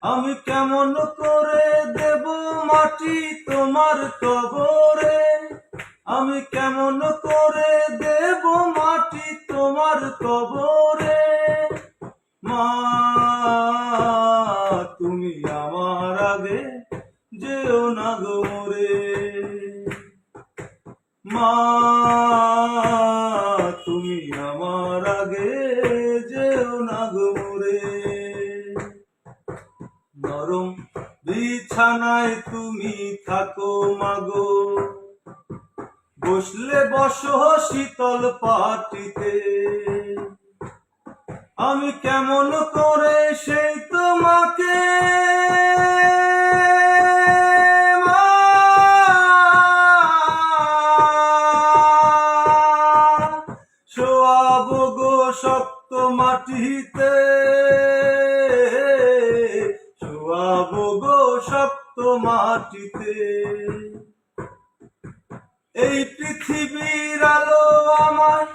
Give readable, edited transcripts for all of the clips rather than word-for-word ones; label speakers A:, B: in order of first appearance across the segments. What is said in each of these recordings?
A: আমি কেমন করে দেব মাটি তোমার কবরে, আমি কেমন করে দেব মাটি তোমার কবরে। মা তুমি আমার আগে যেও না গো মরে, মা তুমি আমার আগে যেও না গো মরে। নরম বিছানায় তুমি থাকো মাগো, বসলে বসো শীতল পাটিতে। আমি কেমন করে সেই তোমাকে শোয়াবো গো শক্ত মাটিতে, শোয়াবো গো শক্ত মাটিতে। এই পৃথিবীর আলো আমায়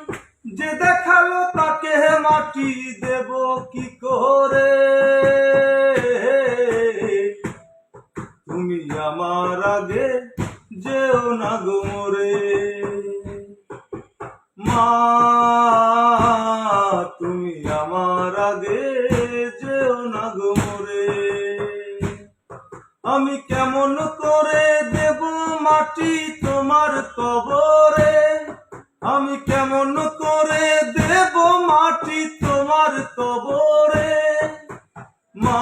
A: যে দেখালো তাকে মাটি দেব কি করে। তুমি আমার আগে যেও না গো মরে, মা তুমি আমার আগে যেও না গো মরে। আমি কেমন করে দেব মাটি তোমার কবরে, আমি কেমন করে দেব মাটি তোমার কবরে। মা